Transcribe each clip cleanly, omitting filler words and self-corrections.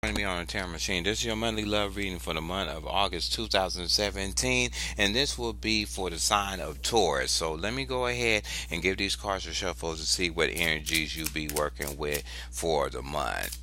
Joining me on the Terror Machine. This is your monthly love reading for the month of August 2017, and this will be for the sign of Taurus. So let me go ahead and give these cards a shuffle to see what energies you'll be working with for the month.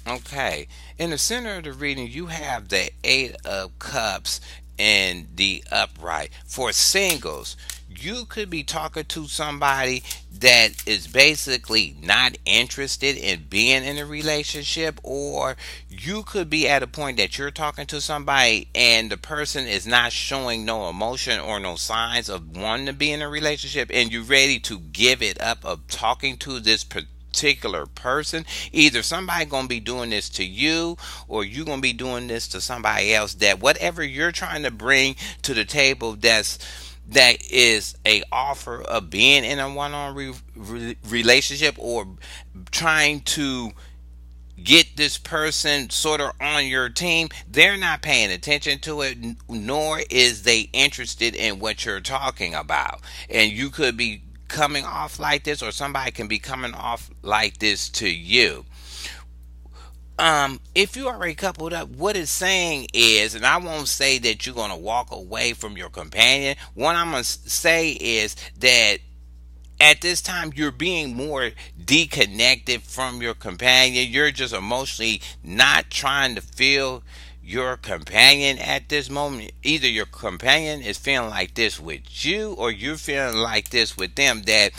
Okay, in the center of the reading, you have the Eight of Cups in the upright. For singles, you could be talking to somebody that is basically not interested in being in a relationship, or you could be at a point that you're talking to somebody and the person is not showing no emotion or no signs of wanting to be in a relationship, and you're ready to give it up of talking to this particular person. Either somebody gonna be doing this to you, or you gonna be doing this to somebody else. That whatever you're trying to bring to the table, that is a offer of being in a one-on relationship, or trying to get this person sort of on your team. They're not paying attention to it, nor is they interested in what you're talking about. And you could be coming off like this, or somebody can be coming off like this to you. If you already coupled up, what it's saying is, and I won't say that you're gonna walk away from your companion. What I'm gonna say is that at this time you're being more disconnected from your companion. You're just emotionally not trying to feel your companion at this moment. Either your companion is feeling like this with you, or you're feeling like this with them. That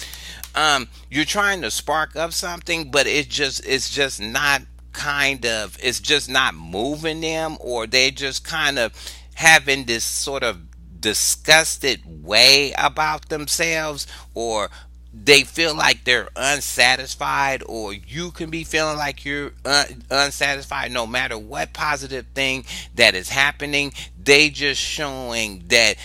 you're trying to spark up something, but it's just not, it's just not moving them, or they just kind of having this sort of disgusted way about themselves, or they feel like they're unsatisfied, or you can be feeling like you're unsatisfied. No matter what positive thing that is happening, they just showing that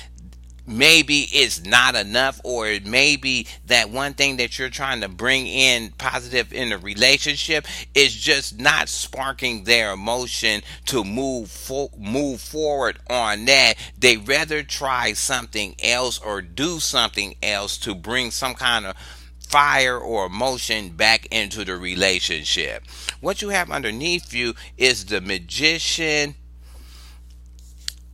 maybe it's not enough, or it may be that one thing that you're trying to bring in positive in a relationship is just not sparking their emotion to move forward on that. They rather try something else or do something else to bring some kind of fire or emotion back into the relationship. What you have underneath you is the Magician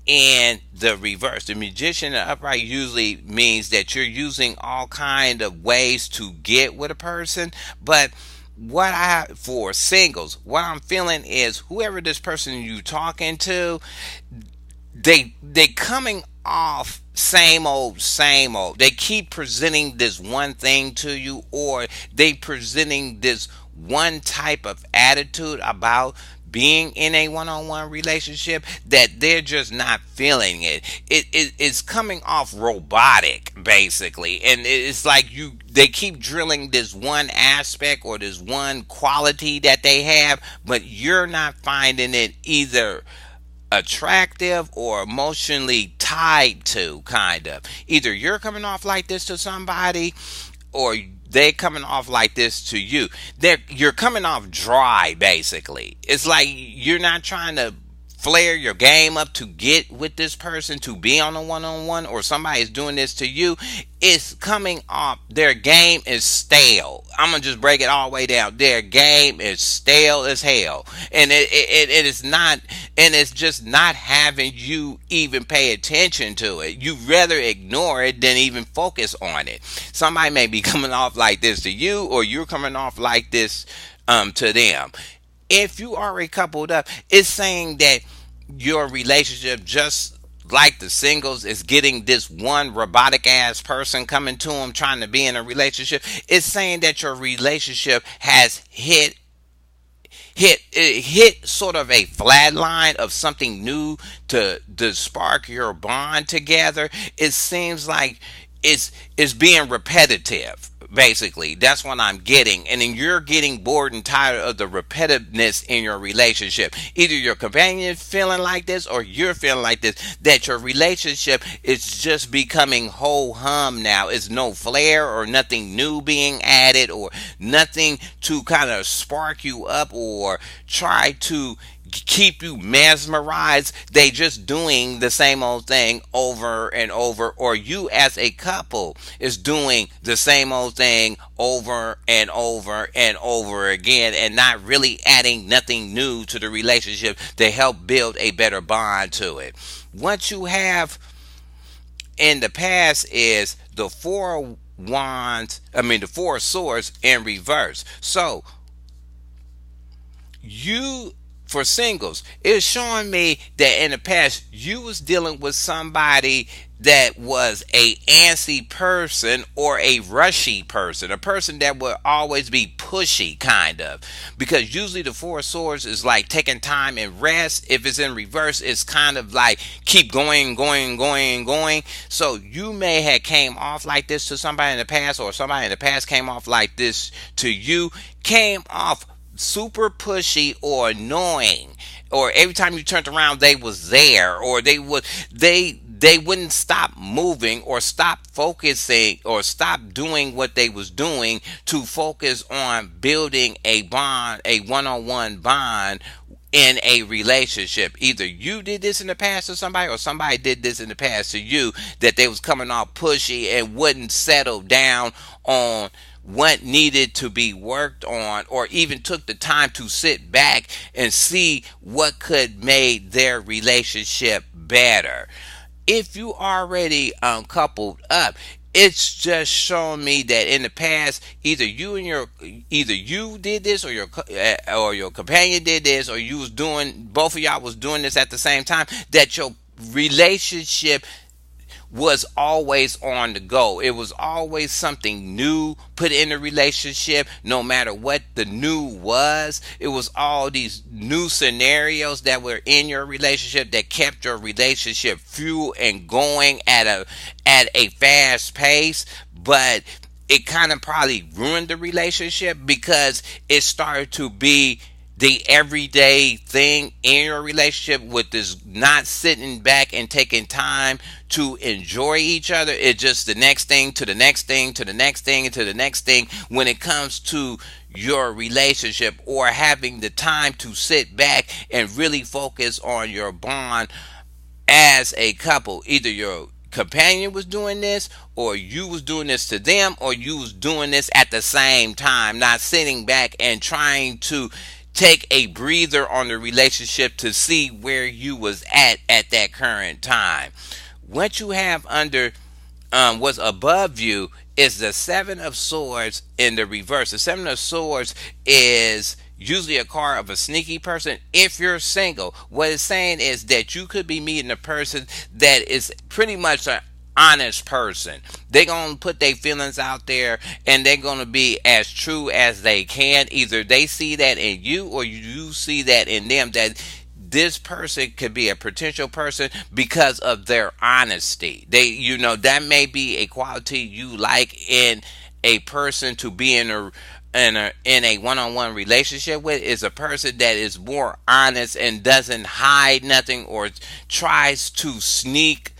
and the reverse. The Magician and upright usually means that you're using all kind of ways to get with a person. But what I for singles, what I'm feeling is whoever this person you talking to, they coming off same old. They keep presenting this one thing to you, or they presenting this one type of attitude about being in a one-on-one relationship, that they're just not feeling it. It's coming off robotic basically, and it's like they keep drilling this one aspect or this one quality that they have, but you're not finding it either attractive or emotionally tied to. Kind of, either you're coming off like this to somebody, or they coming off like this to you. You're coming off dry basically. It's like you're not trying to flare your game up to get with this person, to be on a one-on-one, or somebody is doing this to you. It's coming off, their game is stale. I'm gonna just break it all the way down. Their game is stale as hell, and it is not, and it's just not having you even pay attention to it. You rather ignore it than even focus on it. Somebody may be coming off like this to you, or you're coming off like this to them. If you already coupled up, it's saying that your relationship, just like the singles, is getting this one robotic ass person coming to them trying to be in a relationship. It's saying that your relationship has hit sort of a flat line of something new to spark your bond together. It seems like it's being repetitive Basically, that's what I'm getting. And then you're getting bored and tired of the repetitiveness in your relationship. Either your companion is feeling like this or you're feeling like this, that your relationship is just becoming ho hum now. It's no flair or nothing new being added or nothing to kind of spark you up or try to keep you mesmerized. They just doing the same old thing over and over, or you as a couple is doing the same old thing over and over and over again, and not really adding nothing new to the relationship to help build a better bond to it. What you have in the past is the four wands, the four swords in reverse. So you, for singles, it's showing me that in the past you was dealing with somebody that was a antsy person or a rushy person, a person that would always be pushy, kind of, because usually the four swords is like taking time and rest. If it's in reverse, it's kind of like keep going, going, going, going. So you may have came off like this to somebody in the past, or somebody in the past came off like this to you, came off super pushy or annoying, or every time you turned around they was there, or they wouldn't stop moving or stop focusing or stop doing what they was doing to focus on building a bond, a one-on-one bond in a relationship. Either you did this in the past to somebody, or somebody did this in the past to you, that they was coming off pushy and wouldn't settle down on what needed to be worked on, or even took the time to sit back and see what could make their relationship better. If you already coupled up, it's just showing me that in the past, either you did this, or your companion did this, or you was doing, both of y'all was doing this at the same time, that your relationship was always on the go. It was always something new put in the relationship, no matter what the new was. It was all these new scenarios that were in your relationship that kept your relationship fuel and going at a fast pace. But it kind of probably ruined the relationship because it started to be the everyday thing in your relationship, with this not sitting back and taking time to enjoy each other. It's just the next thing to the next thing to the next thing to the next thing when it comes to your relationship, or having the time to sit back and really focus on your bond as a couple. Either your companion was doing this, or you was doing this to them, or you was doing this at the same time, not sitting back and trying to take a breather on the relationship to see where you was at that current time. What you have under what's above you is the seven of swords in the reverse. The seven of swords is usually a card of a sneaky person. If you're single, what it's saying is that you could be meeting a person that is pretty much an honest person. They're gonna put their feelings out there, and they're gonna be as true as they can. Either they see that in you, or you see that in them, that this person could be a potential person because of their honesty. That may be a quality you like in a person to be in a one-on-one relationship with, is a person that is more honest and doesn't hide nothing, or tries to sneak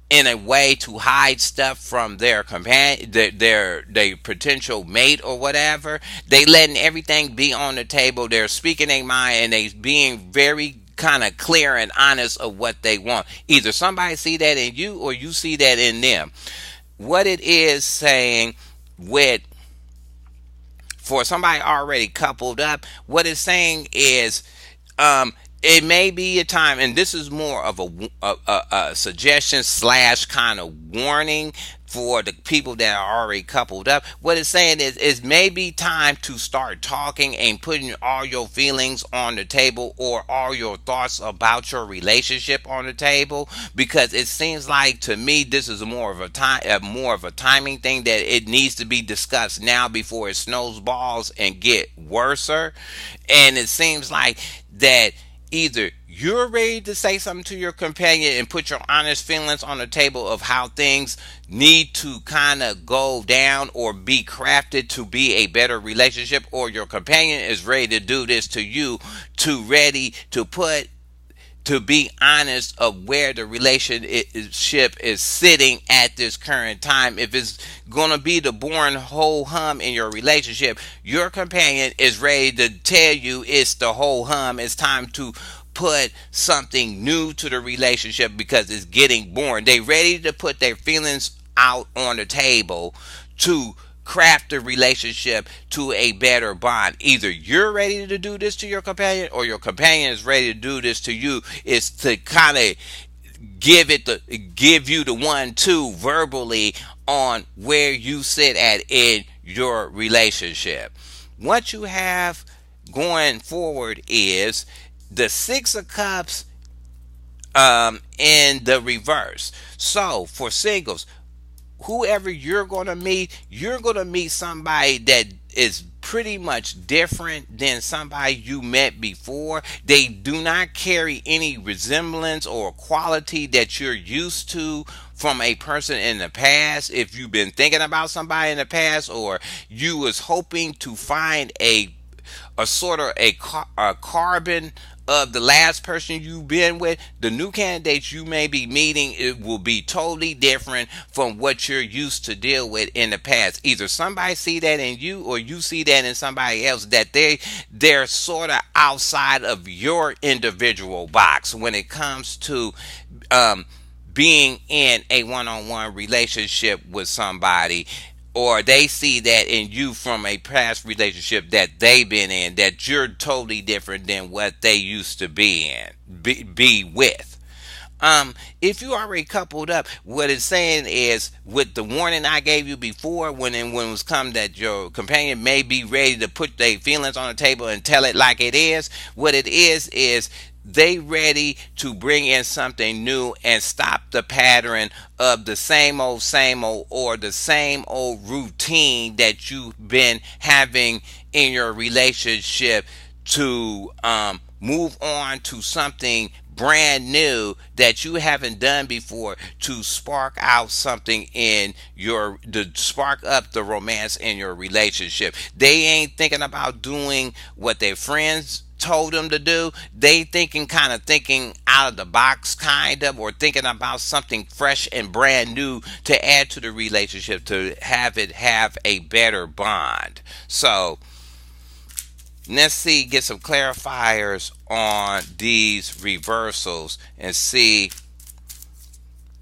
in a way to hide stuff from their companion, their potential mate or whatever. They letting everything be on the table. They're speaking their mind, and they being very kind of clear and honest of what they want. Either somebody see that in you, or you see that in them. What it is saying with, for somebody already coupled up, what it's saying is, it may be a time, and this is more of a suggestion slash kind of warning for the people that are already coupled up. What it's saying is maybe time to start talking and putting all your feelings on the table, or all your thoughts about your relationship on the table, because it seems like to me this is more of a timing thing, that it needs to be discussed now before it snowballs and get worser. And it seems like that either you're ready to say something to your companion and put your honest feelings on the table of how things need to kind of go down or be crafted to be a better relationship, or your companion is ready to do this to you, to ready to be honest of where the relationship is sitting at this current time. If it's going to be the boring whole hum in your relationship, your companion is ready to tell you it's the whole hum. It's time to put something new to the relationship because it's getting boring. They ready to put their feelings out on the table to craft the relationship to a better bond. Either you're ready to do this to your companion, or your companion is ready to do this to you. Is to kind of give you the 1-2 verbally on where you sit at in your relationship. What you have going forward is the Six of Cups in the reverse. So for singles, whoever you're going to meet somebody that is pretty much different than somebody you met before. They do not carry any resemblance or quality that you're used to from a person in the past. If you've been thinking about somebody in the past, or you was hoping to find a sort of a carbon of the last person you've been with, the new candidates you may be meeting, it will be totally different from what you're used to deal with in the past. Either somebody see that in you, or you see that in somebody else, that they're sort of outside of your individual box when it comes to being in a one-on-one relationship with somebody, or they see that in you from a past relationship that they've been in, that you're totally different than what they used to be with. If you already coupled up, what it's saying is, with the warning I gave you before, when it was come that your companion may be ready to put their feelings on the table and tell it like it is, what it is they ready to bring in something new and stop the pattern of the same old, or the same old routine that you've been having in your relationship, to move on to something brand new that you haven't done before, to spark out something to spark up the romance in your relationship. They ain't thinking about doing what their friends told them to do. They thinking out of the box, kind of, or thinking about something fresh and brand new to add to the relationship, to have it have a better bond. So let's get some clarifiers on these reversals and see.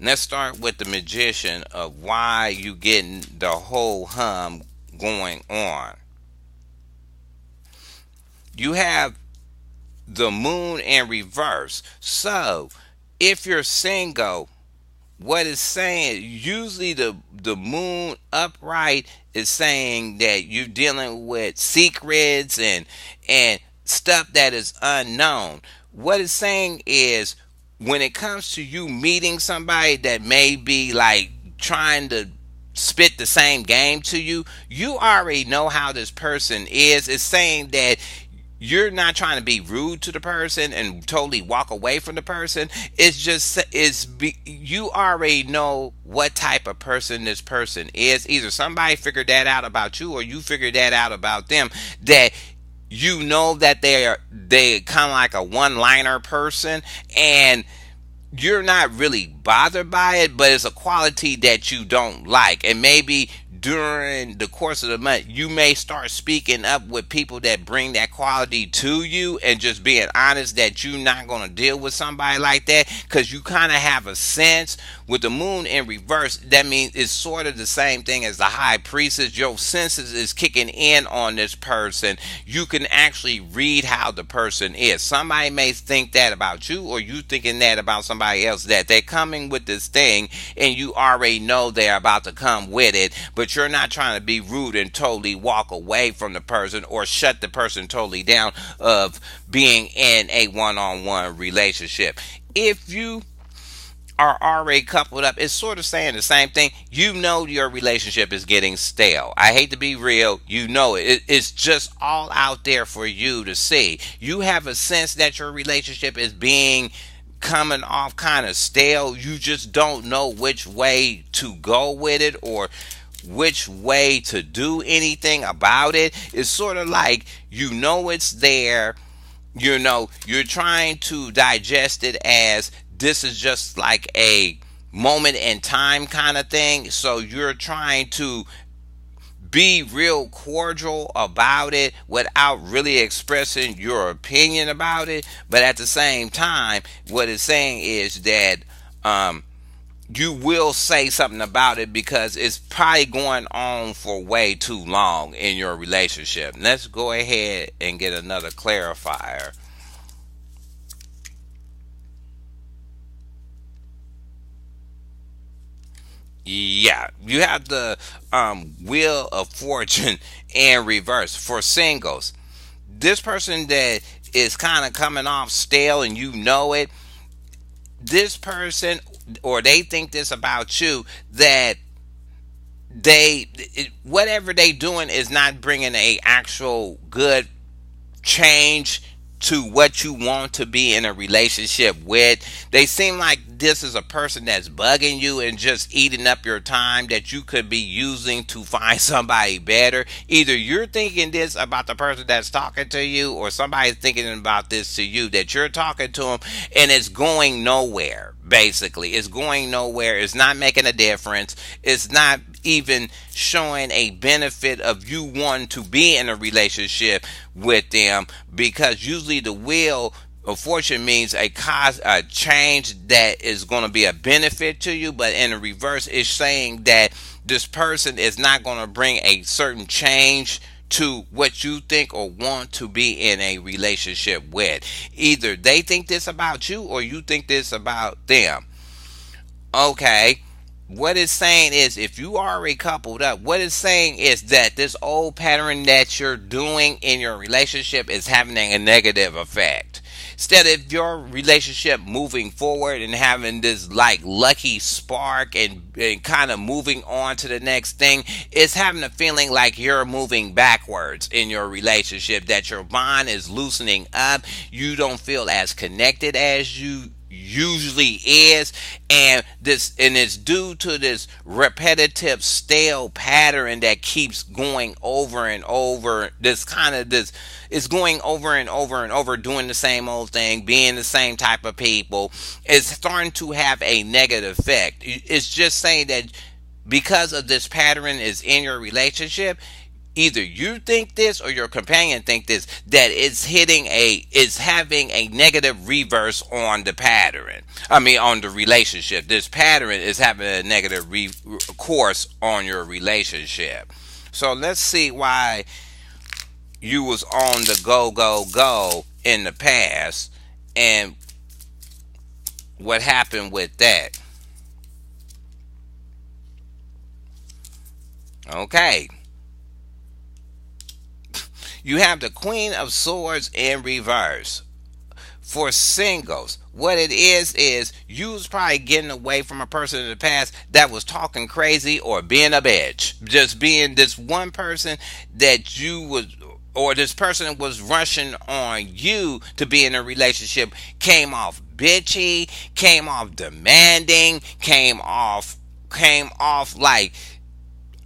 Let's start with the Magician, of why you getting the whole hum going on. You have the Moon in reverse. So if you're single, what it's saying, usually the Moon upright is saying that you're dealing with secrets and stuff that is unknown. What it's saying is, when it comes to you meeting somebody that may be like trying to spit the same game to you, you already know how this person is. It's saying that you're not trying to be rude to the person and totally walk away from the person. It's just you already know what type of person this person is. Either somebody figured that out about you, or you figured that out about them, that you know that they kind of like a one-liner person, and you're not really bothered by it, but it's a quality that you don't like. And maybe during the course of the month, you may start speaking up with people that bring that quality to you, and just being honest that you're not going to deal with somebody like that, because you kind of have a sense. With the Moon in reverse, that means it's sort of the same thing as the High Priestess. Your senses is kicking in on this person. You can actually read how the person is. Somebody may think that about you, or you thinking that about somebody else, that they're coming with this thing and you already know they're about to come with it, but you're not trying to be rude and totally walk away from the person, or shut the person totally down of being in a one-on-one relationship. If you are already coupled up, it's sort of saying the same thing. You know your relationship is getting stale. I hate to be real. You know it's just all out there for you to see. You have a sense that your relationship is being coming off kind of stale. You just don't know which way to go with it or which way to do anything about it. It's sort of like you know it's there, you know, you're trying to digest it as this is just like a moment in time kind of thing. So you're trying to be real cordial about it without really expressing your opinion about it. But at the same time, what it's saying is that um, you will say something about it because it's probably going on for way too long in your relationship. Let's go ahead and get another clarifier. Yeah, you have the Wheel of Fortune in reverse for singles. This person that is kind of coming off stale and you know it, this person or they think this about you that whatever they doing is not bringing a actual good change to what you want to be in a relationship with. They seem like this is a person that's bugging you and just eating up your time that you could be using to find somebody better. Either you're thinking this about the person that's talking to you, or somebody's thinking about this to you that you're talking to them, and it's going nowhere. Basically, it's going nowhere. It's not making a difference. It's not even showing a benefit of you wanting to be in a relationship with them, because usually the wheel of fortune means a change that is going to be a benefit to you, but in the reverse it's saying that this person is not going to bring a certain change to what you think or want to be in a relationship with. Either they think this about you or you think this about them. Okay, what it's saying is if you are already coupled up, what it's saying is that this old pattern that you're doing in your relationship is having a negative effect. Instead of your relationship moving forward and having this like lucky spark and kind of moving on to the next thing, it's having a feeling like you're moving backwards in your relationship, that your bond is loosening up. You don't feel as connected as you usually is, and it's due to this repetitive stale pattern that keeps going over and over. This kind of this is going over and over and over, doing the same old thing, being the same type of people. It's starting to have a negative effect. It's just saying that because of this pattern is in your relationship, either you think this or your companion think this, that it's having a negative reverse on the pattern. I mean, on the relationship, this pattern is having a negative course on your relationship. So let's see why you was on the go go go in the past and what happened with that. Okay, you have the Queen of Swords in reverse. For singles, what it is you was probably getting away from a person in the past that was talking crazy or being a bitch. Just being this one person that you was, or this person was rushing on you to be in a relationship, came off bitchy, came off demanding, came off like,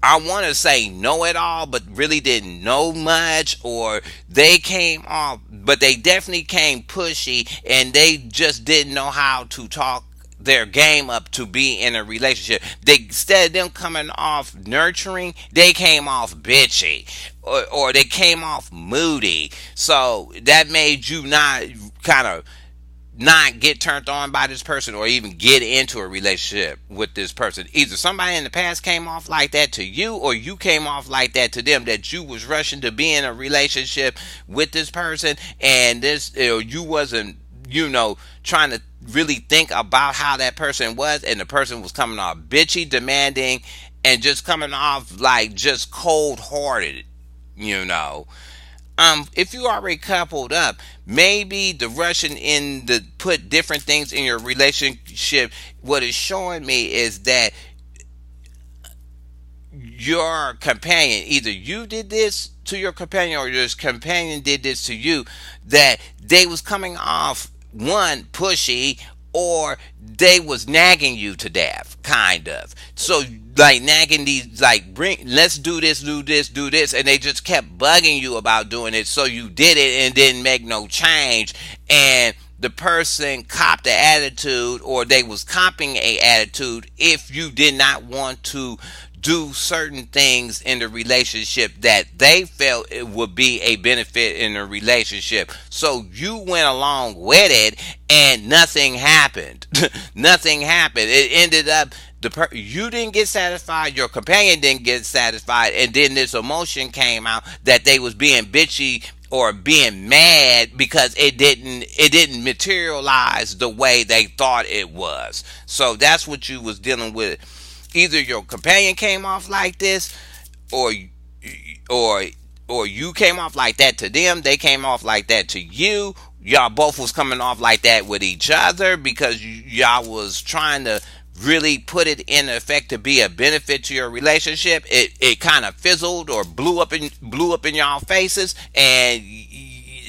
I want to say know it all, but really didn't know much, or they came off, but they definitely came pushy and they just didn't know how to talk their game up to be in a relationship. They, instead of them coming off nurturing, they came off bitchy, or they came off moody. So that made you not kind of not get turned on by this person or even get into a relationship with this person. Either somebody in the past came off like that to you, or you came off like that to them, that you was rushing to be in a relationship with this person, and this, you wasn't, trying to really think about how that person was, and the person was coming off bitchy, demanding, and just coming off like just cold hearted, you know. if you already coupled up, maybe the rushing in to put different things in your relationship, what it's showing me is that your companion, either you did this to your companion or your companion did this to you, that they was coming off one pushy, or they was nagging you to death, kind of. So like nagging these, like, bring, let's do this, do this, do this, and they just kept bugging you about doing it, so you did it and didn't make no change. And the person copped the attitude, or they was copping a attitude, if you did not want to do certain things in the relationship that they felt it would be a benefit in the relationship. So you went along with it and nothing happened. Nothing happened. It ended up you didn't get satisfied, your companion didn't get satisfied, and then this emotion came out that they was being bitchy or being mad because it didn't materialize the way they thought it was. So that's what you was dealing with. Either your companion came off like this, or or or you came off like that to them, they came off like that to you. Y'all both was coming off like that with each other because y'all was trying to really put it in effect to be a benefit to your relationship. It kind of fizzled or blew up in y'all faces, and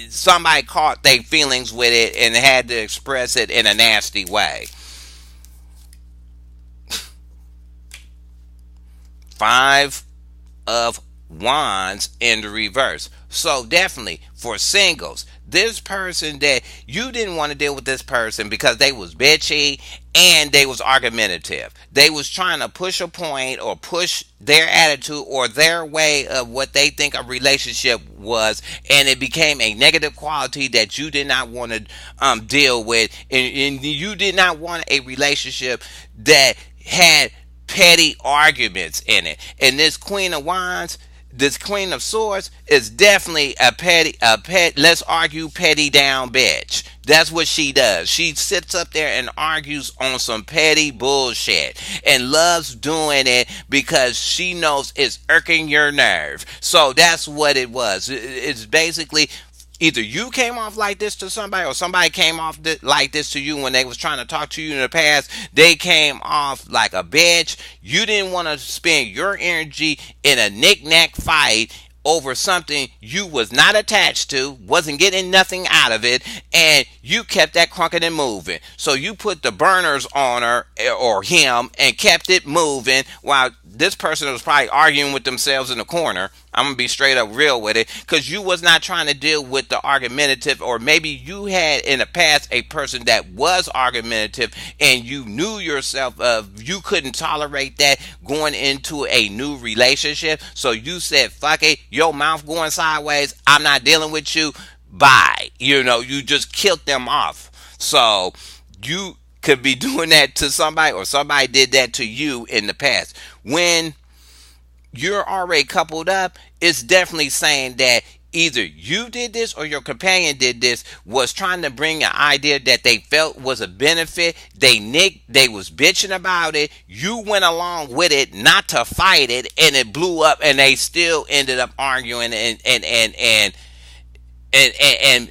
somebody caught their feelings with it and had to express it in a nasty way. Five of Wands in the reverse. So definitely for singles, this person that you didn't want to deal with this person because they was bitchy and they was argumentative. They was trying to push a point or push their attitude or their way of what they think a relationship was, and it became a negative quality that you did not want to deal with, and you did not want a relationship that had petty arguments in it. And this Queen of Wands, this Queen of Swords, is definitely let's argue petty down bitch. That's what she does. She sits up there and argues on some petty bullshit and loves doing it because she knows it's irking your nerve. So that's what it was. It's basically either you came off like this to somebody, or somebody came off like this to you when they was trying to talk to you in the past. They came off like a bitch. You didn't want to spend your energy in a knick-knack fight over something you was not attached to, wasn't getting nothing out of it, and you kept that crunking and moving. So you put the burners on her or him and kept it moving while this person was probably arguing with themselves in the corner. I'm gonna be straight up real with it, because you was not trying to deal with the argumentative, or maybe you had in the past a person that was argumentative and you knew yourself of you couldn't tolerate that going into a new relationship. So you said, fuck it, your mouth going sideways, I'm not dealing with you, bye. You just killed them off. So you could be doing that to somebody, or somebody did that to you in the past. When you're already coupled up, it's definitely saying that either you did this or your companion did this, was trying to bring an idea that they felt was a benefit. They was bitching about it. You went along with it, not to fight it, and it blew up, and they still ended up arguing and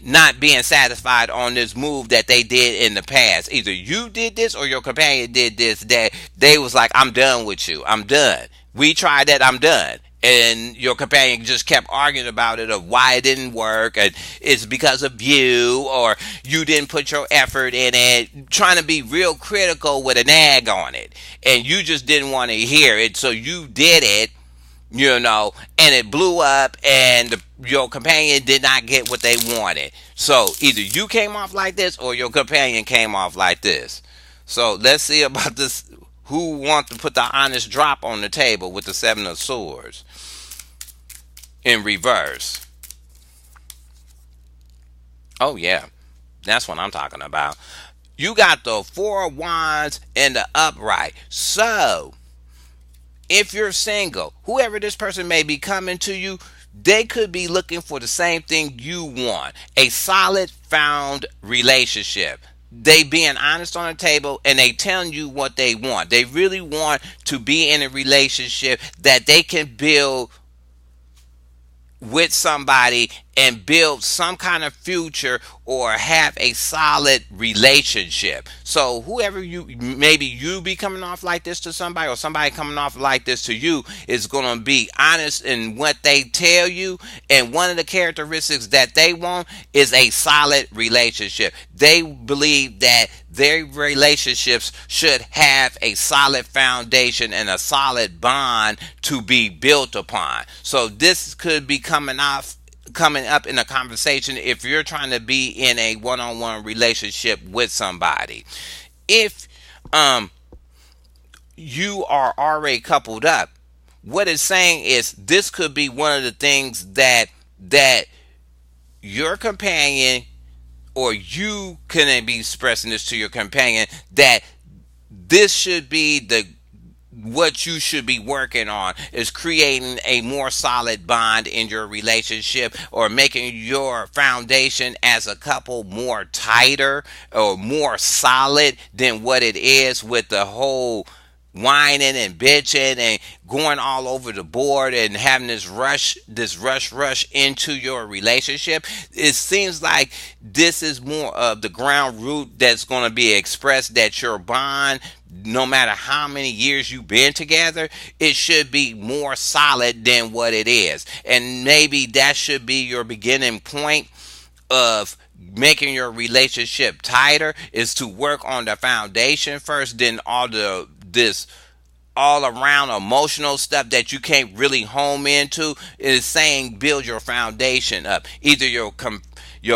not being satisfied on this move that they did in the past. Either you did this or your companion did this, that they was like, I'm done with you. I'm done. We tried that. I'm done. And your companion just kept arguing about it, of why it didn't work, and it's because of you, or you didn't put your effort in it, trying to be real critical with a nag on it, and you just didn't want to hear it, so you did it, and it blew up, and your companion did not get what they wanted. So either you came off like this or your companion came off like this. So let's see about this. Who wants to put the honest drop on the table with the Seven of Swords in reverse? Oh yeah, that's what I'm talking about. You got the Four of Wands in the upright. So if you're single, whoever this person may be coming to you, they could be looking for the same thing you want. A solid found relationship. They being honest on the table, and they telling you what they want. They really want to be in a relationship that they can build with somebody and build some kind of future or have a solid relationship. So whoever you, maybe you be coming off like this to somebody, or somebody coming off like this to you, is going to be honest in what they tell you. And one of the characteristics that they want is a solid relationship. They believe that their relationships should have a solid foundation and a solid bond to be built upon. So this could be coming up in a conversation if you're trying to be in a one-on-one relationship with somebody. If you are already coupled up, what it's saying is this could be one of the things that your companion, or you can be expressing this to your companion, that this should be the what you should be working on, is creating a more solid bond in your relationship, or making your foundation as a couple more tighter or more solid than what it is, with the whole whining and bitching and going all over the board and having this rush into your relationship. It seems like this is more of the ground root that's going to be expressed, that your bond, no matter how many years you've been together, it should be more solid than what it is. And maybe that should be your beginning point of making your relationship tighter, is to work on the foundation first, then all this all around emotional stuff that you can't really home into, is saying build your foundation up. Either your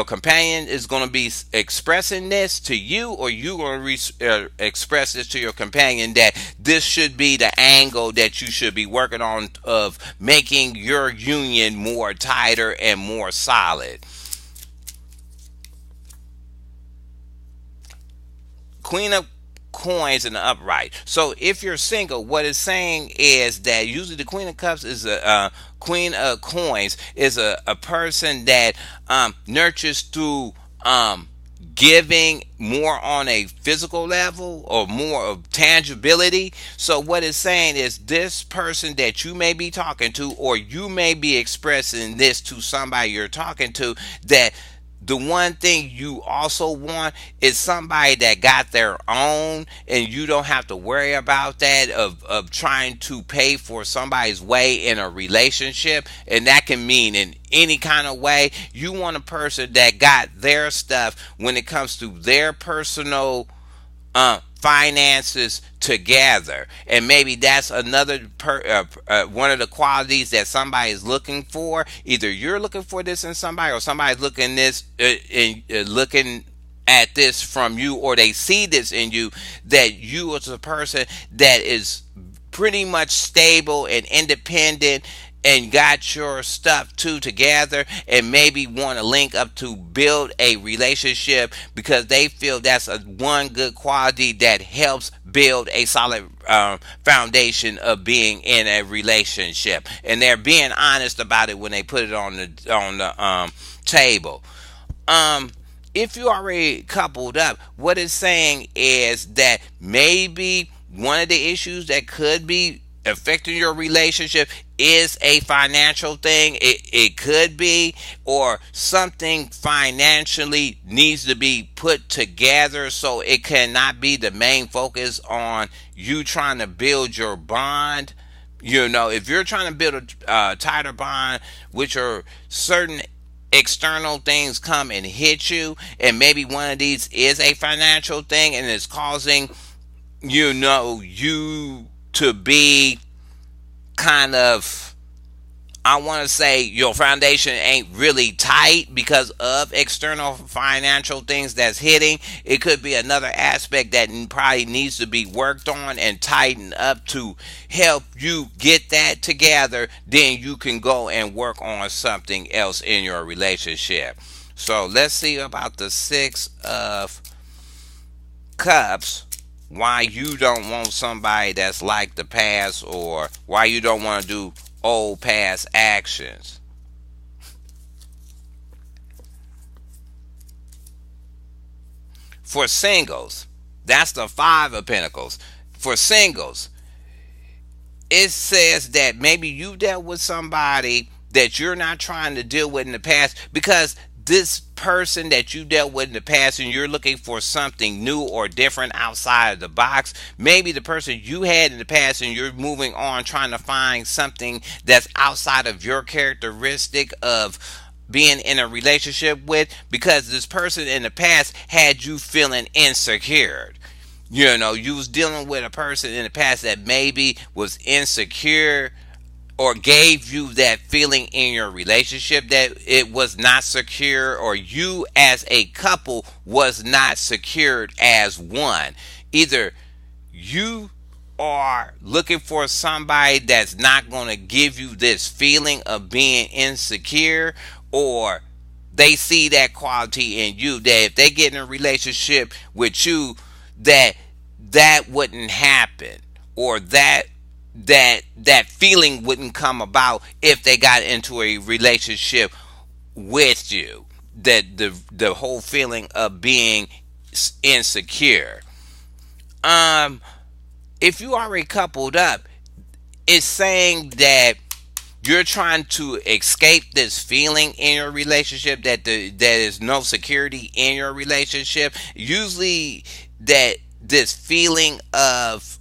companion is going to be expressing this to you, or you going to express this to your companion, that this should be the angle that you should be working on, of making your union more tighter and more solid. Queen of coins in the upright. So if you're single, what it's saying is that usually the Queen of Cups is a Queen of Coins is a person that nurtures through giving more on a physical level, or more of tangibility. So what it's saying is this person that you may be talking to, or you may be expressing this to somebody you're talking to, that the one thing you also want is somebody that got their own, and you don't have to worry about that, of trying to pay for somebody's way in a relationship. And that can mean in any kind of way. You want a person that got their stuff when it comes to their personal finances together. And maybe that's another one of the qualities that somebody is looking for. Either you're looking for this in somebody, or somebody's looking at this from you, or they see this in you, that you as a person that is pretty much stable and independent, and got your stuff too together, and maybe want to link up to build a relationship, because they feel that's a one good quality that helps build a solid foundation of being in a relationship. And they're being honest about it when they put it on the table. If you already coupled up, what it's saying is that maybe one of the issues that could be affecting your relationship is a financial thing. It could be, or something financially needs to be put together, so it cannot be the main focus on you trying to build your bond. If you're trying to build a tighter bond, which are certain external things come and hit you, and maybe one of these is a financial thing, and it's causing you to be kind of, I want to say, your foundation ain't really tight because of external financial things that's hitting. It could be another aspect that probably needs to be worked on and tightened up to help you get that together. Then you can go and work on something else in your relationship. So let's see about the Six of Cups. Why you don't want somebody that's like the past, or why you don't want to do old past actions. For singles, that's the Five of Pentacles. For singles, it says that maybe you dealt with somebody that you're not trying to deal with in the past, because this person that you dealt with in the past and you're looking for something new or different outside of the box, maybe the person you had in the past and you're moving on trying to find something that's outside of your characteristic of being in a relationship with, because this person in the past had you feeling insecure. You know, you was dealing with a person in the past that maybe was insecure or gave you that feeling in your relationship that it was not secure, or you as a couple was not secured as one. Either you are looking for somebody that's not going to give you this feeling of being insecure, or they see that quality in you that if they get in a relationship with you, that that wouldn't happen, or that feeling wouldn't come about if they got into a relationship with you, that the whole feeling of being insecure. um if you already coupled up, it's saying that you're trying to escape this feeling in your relationship, that that is no security in your relationship. Usually that this feeling of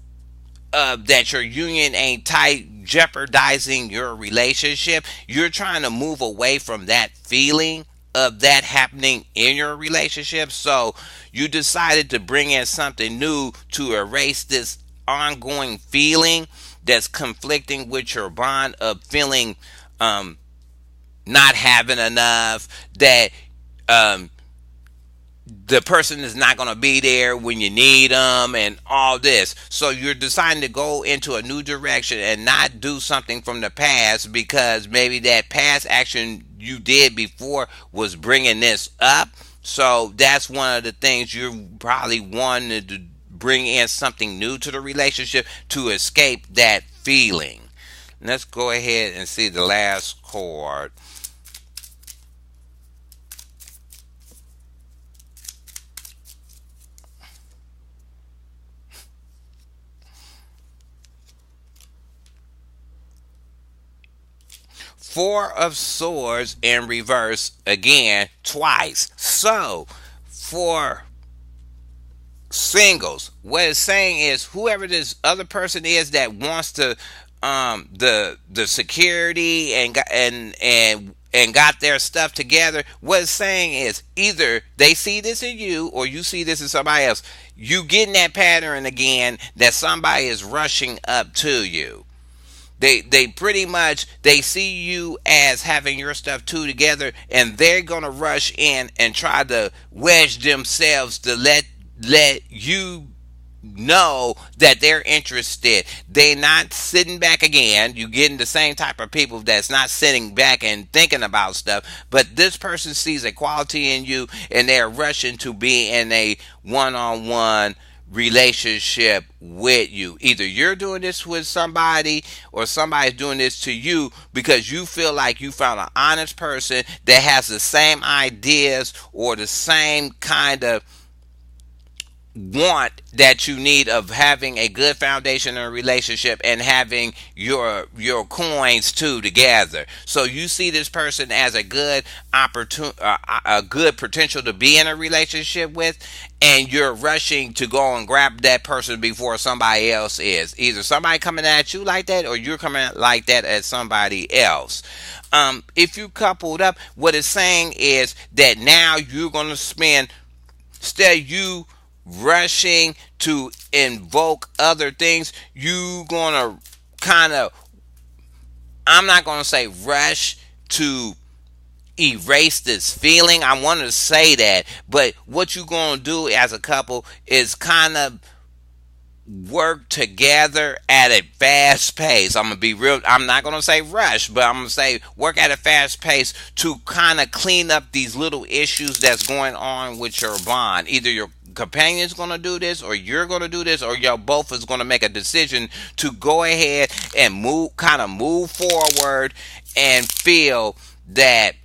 that your union ain't tight, jeopardizing your relationship. You're trying to move away from that feeling of that happening in your relationship. So you decided to bring in something new to erase this ongoing feeling that's conflicting with your bond of feeling um, not having enough, that um, the person is not going to be there when you need them and all this. So you're deciding to go into a new direction and not do something from the past because maybe that past action you did before was bringing this up. So that's one of the things you probably wanted to bring in, something new to the relationship to escape that feeling. Let's go ahead and see the last chord. Four of Swords in reverse again twice. So for singles, what it's saying is whoever this other person is that wants to the security and got their stuff together, what it's saying is either they see this in you or you see this in somebody else. You get in that pattern again that somebody is rushing up to you. They pretty much they see you as having your stuff two together, and they're gonna rush in and try to wedge themselves to let you know that they're interested. They're not sitting back again. You getting the same type of people that's not sitting back and thinking about stuff. But this person sees a quality in you and they're rushing to be in a one-on-one relationship with you. Either you're doing this with somebody or somebody's doing this to you because you feel like you found an honest person that has the same ideas or the same kind of want that you need of having a good foundation in a relationship and having your coins too together. So you see this person as a good opportunity, a good potential to be in a relationship with, and you're rushing to go and grab that person before somebody else is. Either somebody coming at you like that or you're coming like that at somebody else. If you coupled up, what it's saying is that now you're going to spend, instead of you rushing to invoke other things, you gonna kind of, I'm not gonna say rush to erase this feeling. I want to say that, but what you gonna do as a couple is kind of work together at a fast pace. I'm gonna be real. I'm not gonna say rush, but I'm gonna say work at a fast pace to kind of clean up these little issues that's going on with your bond. Either your companion's gonna do this, or you're gonna do this, or y'all both is gonna make a decision to go ahead and move forward, and feel that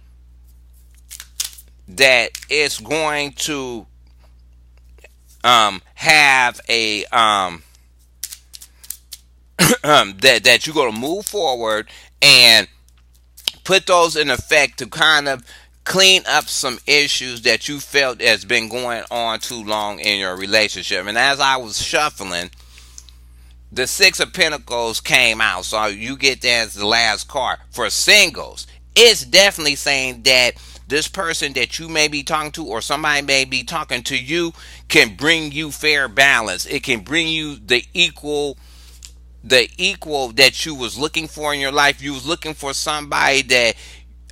it's going to have a that you're going to move forward and put those in effect to kind of clean up some issues that you felt has been going on too long in your relationship. And as I was shuffling, the Six of Pentacles came out. So you get that as the last card. For singles, it's definitely saying that this person that you may be talking to, or somebody may be talking to you, can bring you fair balance. It can bring you the equal that you was looking for in your life. You was looking for somebody that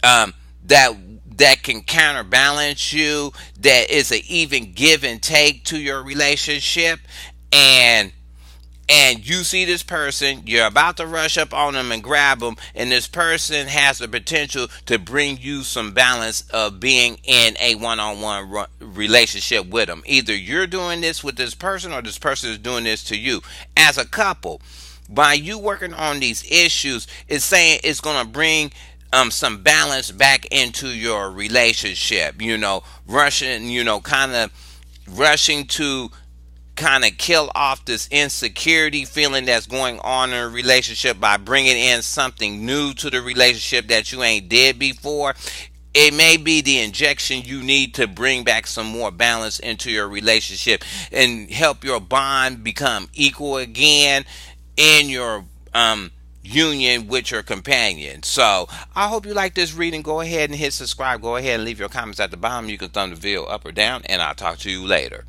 um that that can counterbalance you, that is an even give and take to your relationship. And and you see this person, you're about to rush up on them and grab them, and this person has the potential to bring you some balance of being in a one-on-one relationship with them. Either you're doing this with this person, or this person is doing this to you as a couple. By you working on these issues, it's saying it's going to bring some balance back into your relationship. Rushing, kind of rushing to kind of kill off this insecurity feeling that's going on in a relationship by bringing in something new to the relationship that you ain't did before. It may be the injection you need to bring back some more balance into your relationship and help your bond become equal again in your union with your companion. So I hope you like this reading. Go ahead and hit subscribe. Go ahead and leave your comments at the bottom. You can thumb the video up or down, and I'll talk to you later.